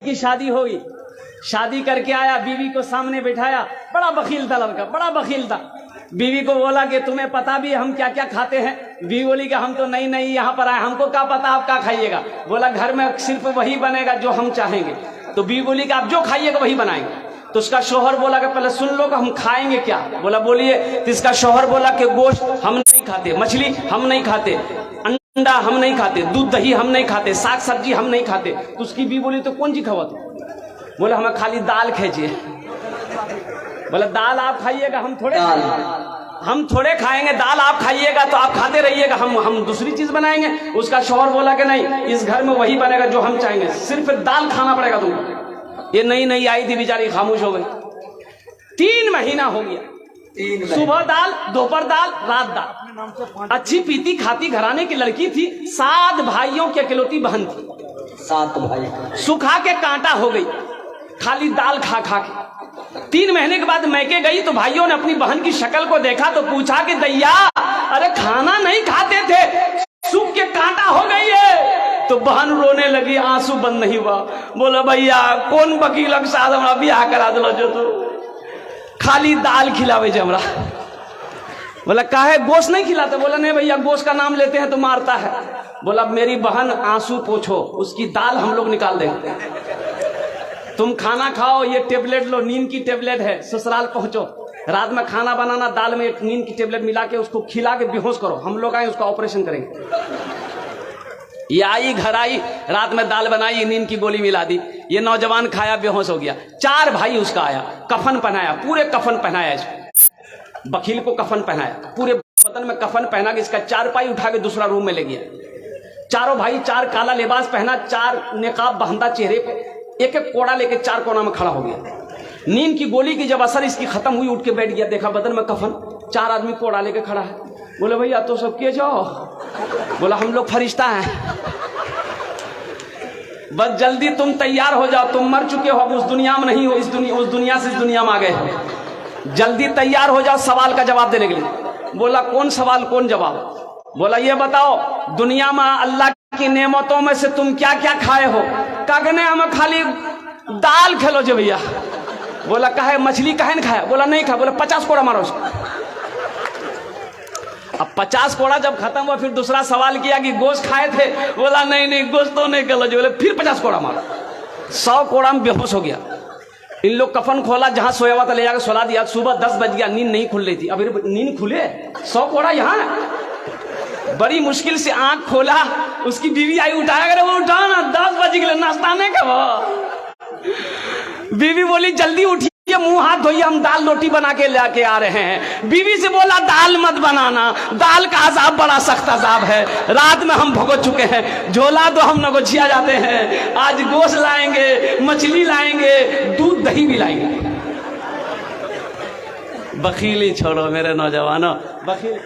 की शादी होगी, शादी करके आया, बीवी को सामने बिठाया, बड़ा बखील था लड़का, बड़ा बखील था। बीवी को बोला कि तुम्हें पता भी हम क्या क्या खाते हैं? बीवी बोली कि हम तो नई नई यहाँ पर आए, हमको क्या पता आप क्या खाइएगा। बोला घर में सिर्फ वही बनेगा जो हम चाहेंगे। तो बीवी बोली कि आप जो खाइएगा वही बनाएंगे। तो उसका शौहर बोला कि पहले सुन लो कि हम खाएंगे क्या। बोला बोलिए। तो इसका शौहर बोला कि गोश्त हम नहीं खाते, मछली हम नहीं खाते, अंडा हम नहीं खाते, दूध दही हम नहीं खाते, साग सब्जी हम नहीं खाते। तो उसकी बीवी बोली तो कौन सी खावा तू? बोला हमें खाली दाल खींचिए। बोला दाल आप खाइएगा, हम थोड़े खाएंगे, दाल आप खाइएगा तो आप खाते रहिएगा, हम दूसरी चीज बनाएंगे। उसका शौहर बोला कि नहीं, इस घर में वही बनेगा जो हम चाहेंगे, सिर्फ दाल खाना पड़ेगा तुमको। ये नई नई आई थी, बेचारी खामोश हो गई। 3 महीना हो गया, सुबह दाल, दोपहर दाल, रात दाल। अच्छी पीती खाती घराने की लड़की थी, 7 भाइयों की अकेलौती बहन थी। 7 भाई सुखा के कांटा हो गई, खाली दाल खा खा के। 3 महीने के बाद मैके गई तो भाइयों ने अपनी बहन की शक्ल को देखा तो पूछा कि दैया, अरे खाना नहीं खाते थे, सूख के कांटा हो गई है। तो बहन रोने लगी, आंसू बंद नहीं हुआ। बोला भैया कौन वकील के साथ हमरा ब्याह करा दिलो जो तू खाली दाल खिलावे जे हमरा। बोला काहे गोश्त नहीं खिलाते? बोला नहीं भैया, गोश्त का नाम लेते हैं तो मारता है। बोला मेरी बहन आंसू पोछो, उसकी दाल हम लोग निकाल देंगे। तुम खाना खाओ, ये टेबलेट लो, नींद की टेबलेट है, ससुराल पहुंचो, रात में खाना बनाना, दाल में नींद की टेबलेट मिला के उसको खिला के बेहोश करो, हम लोग आए उसका ऑपरेशन करेंगे। ये आई, घर आई, रात में दाल बनाई, नींद की गोली मिला दी, ये नौजवान खाया, बेहोश हो गया। 4 भाई उसका आया, कफन पहनाया, पूरे कफन पहनाया इसको, वकील को कफन पहनाया, पूरे बदन में कफन पहना के इसका 4 पाई उठा के दूसरा रूम में ले गया। चारों भाई 4 काला लिबास पहना, 4 नेकाब बांधा चेहरे पे, एक एक कोड़ा लेके 4 कोना में खड़ा हो गया। नींद की गोली की जब असर इसकी खत्म हुई, उठ के बैठ गया, देखा बदन में कफन, 4 आदमी कोड़ा लेके खड़ा है। बोले भैया तो सब किए जाओ। बोला हम लोग फरिश्ता हैं, बस जल्दी तुम तैयार हो जाओ, तुम मर चुके हो, अब उस दुनिया में नहीं हो, उस दुनिया से इस दुनिया में आ गए, जल्दी तैयार हो जाओ सवाल का जवाब देने के लिए। बोला कौन सवाल कौन जवाब? बोला ये बताओ दुनिया में अल्लाह की नेमतों में से तुम क्या क्या खाए हो? कहने हमें खाली दाल खेलो जो भैया। बोला कहे मछली कहे न खाया? बोला नहीं खाया। बोला 50 कोड़ा मारो उसको। अब 50 कोड़ा जब खत्म हुआ, फिर दूसरा सवाल किया कि गोश्त खाए थे? बोला नहीं नहीं, गोश्त तो नहीं खेलो जो। बोले फिर 50 कोड़ा मारो। 100 कोड़ा में बेहोश हो गया। इन लोग कफन खोला, जहां सोया हुआ था ले जाकर सुला दिया। सुबह 10 बज गया, नींद नहीं खुल रही थी। अभी नींद खुले, 100 कोड़ा यहाँ। बड़ी मुश्किल से आंख खोला, उसकी बीवी आई, उठाया करे, वो उठा ना, 10 बज गए, नाश्ता नहीं कब। बीवी बोली जल्दी उठिए, मुंह हाथ धोइए, हम दाल रोटी बना के लेके आ रहे हैं। बीवी से बोला दाल मत बनाना, दाल का अजाब बड़ा सख्त अजाब है, रात में हम भुगत चुके हैं, झोला तो हम नगोचिया जाते हैं, आज गोश्त लाएंगे, मछली लाएंगे, दूध दही भी लाएंगे। बखीली छोड़ो मेरे नौजवानों, बखील